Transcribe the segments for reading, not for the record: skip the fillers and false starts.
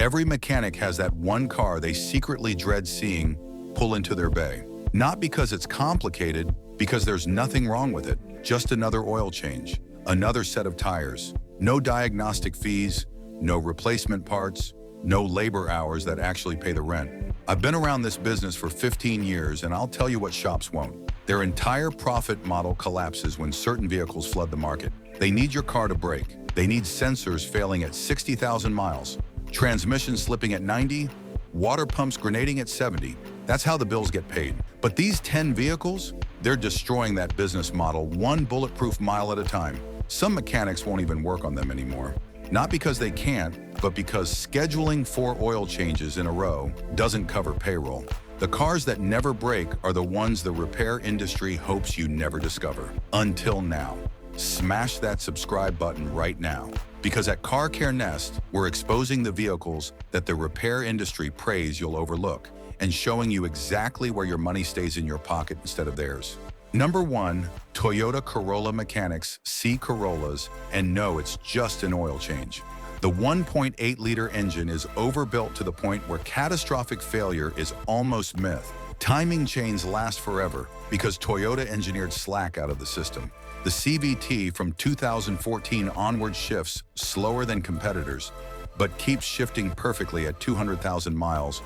Every mechanic has that one car they secretly dread seeing pull into their bay. Not because it's complicated, because there's nothing wrong with it. Just another oil change, another set of tires, no diagnostic fees, no replacement parts, no labor hours that actually pay the rent. I've been around this business for 15 years, and I'll tell you what shops won't. Their entire profit model collapses when certain vehicles flood the market. They need your car to brake. They need sensors failing at 60,000 miles, transmission slipping at 90, water pumps grenading at 70. That's how the bills get paid. But these 10 vehicles, they're destroying that business model one bulletproof mile at a time. Some mechanics won't even work on them anymore. Not because they can't, but because scheduling 4 oil changes in a row doesn't cover payroll. The cars that never break are the ones the repair industry hopes you never discover. Until now. Smash that subscribe button right now. Because at Car Care Nest, we're exposing the vehicles that the repair industry prays you'll overlook and showing you exactly where your money stays in your pocket instead of theirs. Number 1, Toyota Corolla mechanics see Corollas and know it's just an oil change. The 1.8-liter engine is overbuilt to the point where catastrophic failure is almost myth. Timing chains last forever because Toyota engineered slack out of the system. The CVT from 2014 onward shifts slower than competitors, but keeps shifting perfectly at 200,000 miles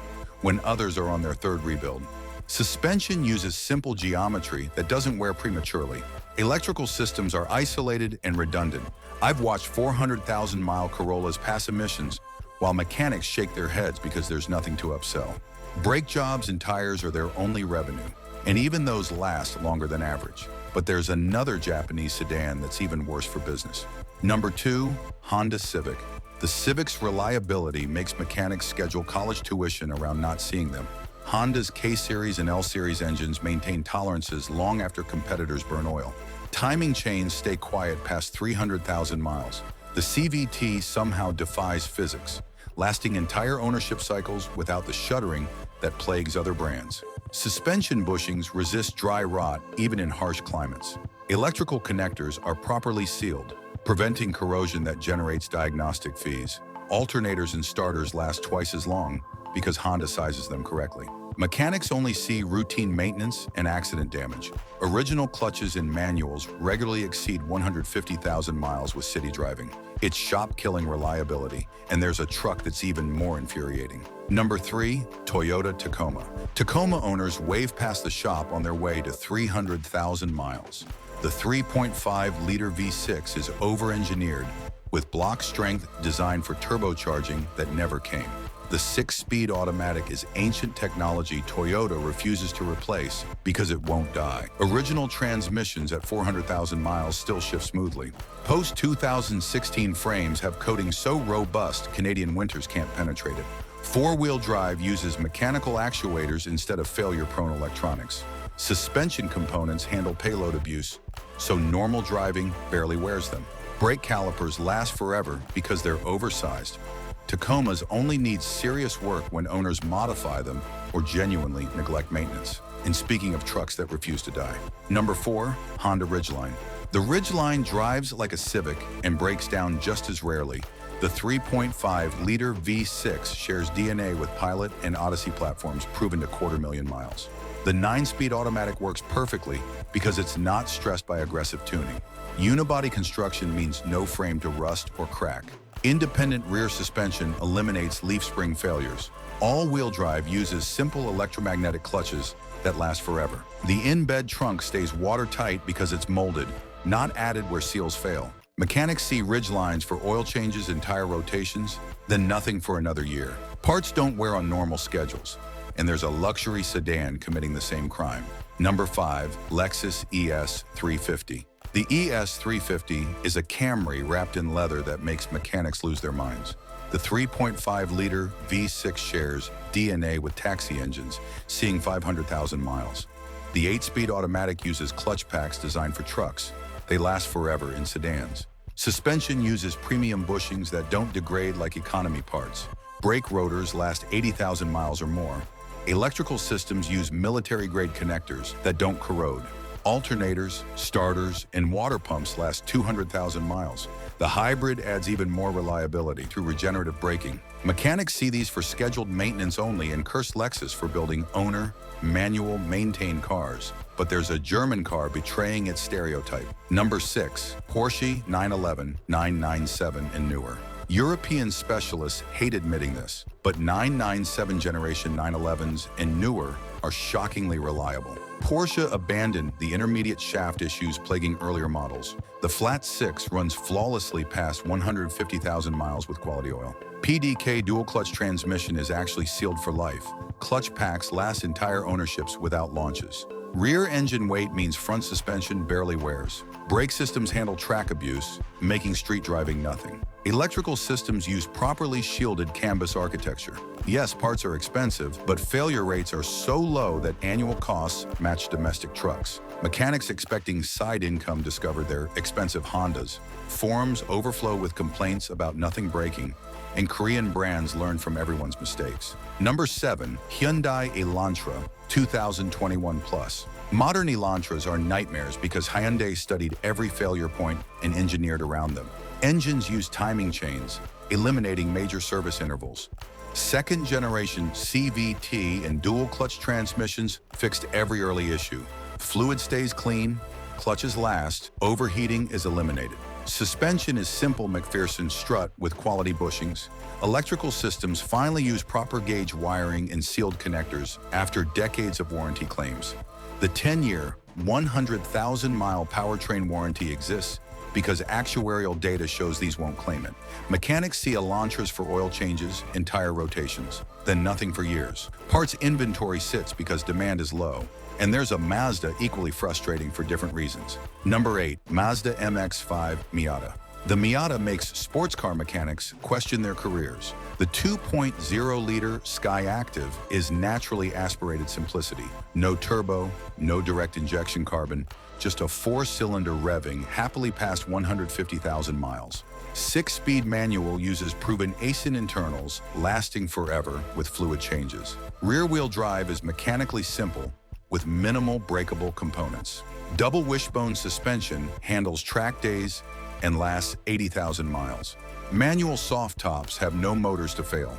when others are on their 3rd rebuild. Suspension uses simple geometry that doesn't wear prematurely. Electrical systems are isolated and redundant. I've watched 400,000-mile Corollas pass emissions while mechanics shake their heads because there's nothing to upsell. Brake jobs and tires are their only revenue, and even those last longer than average. But there's another Japanese sedan that's even worse for business. Number 2, Honda Civic. The Civic's reliability makes mechanics schedule college tuition around not seeing them. Honda's K-Series and L-Series engines maintain tolerances long after competitors burn oil. Timing chains stay quiet past 300,000 miles. The CVT somehow defies physics, lasting entire ownership cycles without the shuddering that plagues other brands. Suspension bushings resist dry rot even in harsh climates. Electrical connectors are properly sealed, preventing corrosion that generates diagnostic fees. Alternators and starters last twice as long because Honda sizes them correctly. Mechanics only see routine maintenance and accident damage. Original clutches in manuals regularly exceed 150,000 miles with city driving. It's shop-killing reliability, and there's a truck that's even more infuriating. Number 3, Toyota Tacoma. Tacoma owners wave past the shop on their way to 300,000 miles. The 3.5-liter V6 is over-engineered with block strength designed for turbocharging that never came. The 6-speed automatic is ancient technology Toyota refuses to replace because it won't die. Original transmissions at 400,000 miles still shift smoothly. Post-2016 frames have coating so robust Canadian winters can't penetrate it. 4-wheel drive uses mechanical actuators instead of failure-prone electronics. Suspension components handle payload abuse, so normal driving barely wears them. Brake calipers last forever because they're oversized. Tacomas only need serious work when owners modify them or genuinely neglect maintenance. And speaking of trucks that refuse to die. Number 4, Honda Ridgeline. The Ridgeline drives like a Civic and breaks down just as rarely. The 3.5-liter V6 shares DNA with Pilot and Odyssey platforms proven to 250,000 miles. The 9-speed automatic works perfectly because it's not stressed by aggressive tuning. Unibody construction means no frame to rust or crack. Independent rear suspension eliminates leaf spring failures. All-wheel drive uses simple electromagnetic clutches that last forever. The in-bed trunk stays watertight because it's molded, not added where seals fail. Mechanics see Ridgelines for oil changes and tire rotations, then nothing for another year. Parts don't wear on normal schedules, and there's a luxury sedan committing the same crime. Number 5, Lexus ES 350. The ES 350 is a Camry wrapped in leather that makes mechanics lose their minds. The 3.5-liter V6 shares DNA with taxi engines, seeing 500,000 miles. The 8-speed automatic uses clutch packs designed for trucks. They last forever in sedans. Suspension uses premium bushings that don't degrade like economy parts. Brake rotors last 80,000 miles or more. Electrical systems use military-grade connectors that don't corrode. Alternators, starters, and water pumps last 200,000 miles. The hybrid adds even more reliability through regenerative braking. Mechanics see these for scheduled maintenance only and curse Lexus for building owner, manual, maintained cars. But there's a German car betraying its stereotype. Number 6, Porsche 911, 997 and newer. European specialists hate admitting this, but 997 generation 911s and newer are shockingly reliable. Porsche abandoned the intermediate shaft issues plaguing earlier models. The flat 6 runs flawlessly past 150,000 miles with quality oil. PDK dual-clutch transmission is actually sealed for life. Clutch packs last entire ownerships without launches. Rear engine weight means front suspension barely wears. Brake systems handle track abuse, making street driving nothing. Electrical systems use properly shielded canvas architecture. Yes, parts are expensive, but failure rates are so low that annual costs match domestic trucks. Mechanics expecting side income discover their expensive Hondas. Forums overflow with complaints about nothing breaking, and Korean brands learn from everyone's mistakes. Number 7, Hyundai Elantra 2021 Plus. Modern Elantras are nightmares because Hyundai studied every failure point and engineered around them. Engines use timing chains, eliminating major service intervals. Second-generation CVT and dual-clutch transmissions fixed every early issue. Fluid stays clean, clutches last, overheating is eliminated. Suspension is simple McPherson strut with quality bushings. Electrical systems finally use proper gauge wiring and sealed connectors after decades of warranty claims. The 10-year, 100,000-mile powertrain warranty exists because actuarial data shows these won't claim it. Mechanics see Elantras for oil changes and tire rotations, then nothing for years. Parts inventory sits because demand is low. And there's a Mazda equally frustrating for different reasons. Number 8, Mazda MX-5 Miata. The Miata makes sports car mechanics question their careers. The 2.0-liter Skyactiv is naturally aspirated simplicity. No turbo, no direct injection carbon, just a 4-cylinder revving happily past 150,000 miles. 6-speed manual uses proven ASIN internals, lasting forever with fluid changes. Rear-wheel drive is mechanically simple, with minimal breakable components. Double wishbone suspension handles track days and lasts 80,000 miles. Manual soft tops have no motors to fail.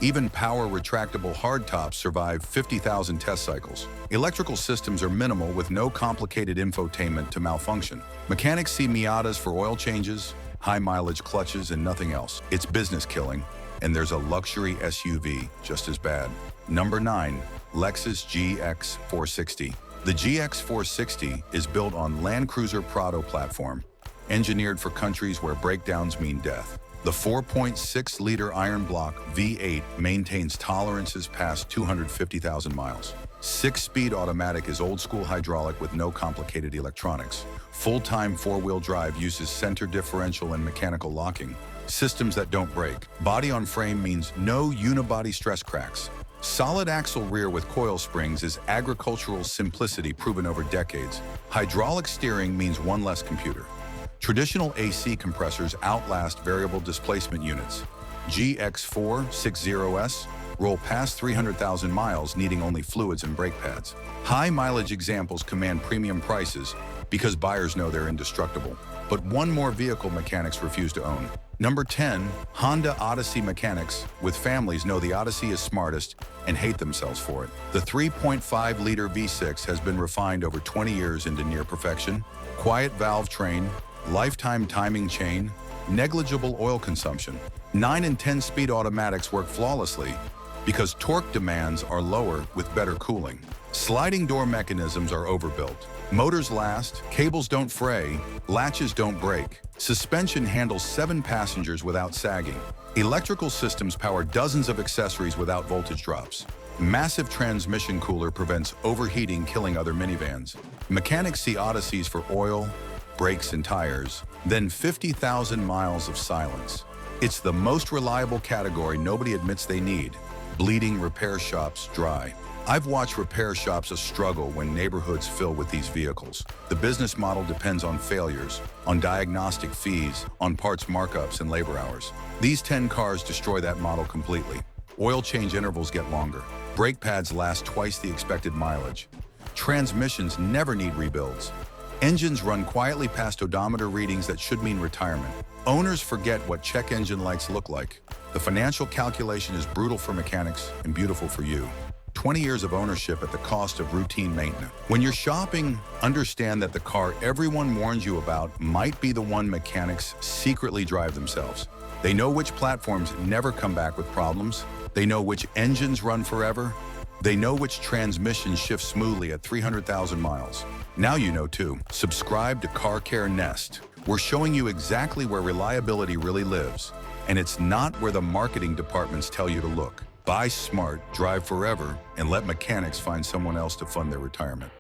Even power retractable hard tops survive 50,000 test cycles. Electrical systems are minimal with no complicated infotainment to malfunction. Mechanics see Miatas for oil changes, high mileage clutches, and nothing else. It's business killing, and there's a luxury SUV just as bad. Number 9, Lexus GX 460. The GX 460 is built on Land Cruiser Prado platform, engineered for countries where breakdowns mean death. The 4.6-liter iron block V8 maintains tolerances past 250,000 miles. 6-speed automatic is old-school hydraulic with no complicated electronics. Full-time 4-wheel drive uses center differential and mechanical locking. Systems that don't break. Body on frame means no unibody stress cracks. Solid axle rear with coil springs is agricultural simplicity proven over decades. Hydraulic steering means one less computer. Traditional AC compressors outlast variable displacement units. GX460S roll past 300,000 miles needing only fluids and brake pads. High mileage examples command premium prices because buyers know they're indestructible. But one more vehicle mechanics refuse to own. Number 10, Honda Odyssey mechanics with families know the Odyssey is smartest and hate themselves for it. The 3.5-liter V6 has been refined over 20 years into near perfection. Quiet valve train, lifetime timing chain, negligible oil consumption. 9 and 10-speed automatics work flawlessly because torque demands are lower with better cooling. Sliding door mechanisms are overbuilt. Motors last, cables don't fray, latches don't break. Suspension handles 7 passengers without sagging. Electrical systems power dozens of accessories without voltage drops. Massive transmission cooler prevents overheating, killing other minivans. Mechanics see Odysseys for oil, brakes, and tires, then 50,000 miles of silence. It's the most reliable category nobody admits they need. Bleeding repair shops dry. I've watched repair shops a struggle when neighborhoods fill with these vehicles. The business model depends on failures, on diagnostic fees, on parts markups, and labor hours. These 10 cars destroy that model completely. Oil change intervals get longer. Brake pads last twice the expected mileage. Transmissions never need rebuilds. Engines run quietly past odometer readings that should mean retirement. Owners forget what check engine lights look like. The financial calculation is brutal for mechanics and beautiful for you. 20 years of ownership at the cost of routine maintenance. When you're shopping, understand that the car everyone warns you about might be the one mechanics secretly drive themselves. They know which platforms never come back with problems. They know which engines run forever. They know which transmission shifts smoothly at 300,000 miles. Now you know too. Subscribe to Car Care Nest. We're showing you exactly where reliability really lives. And it's not where the marketing departments tell you to look. Buy smart, drive forever, and let mechanics find someone else to fund their retirement.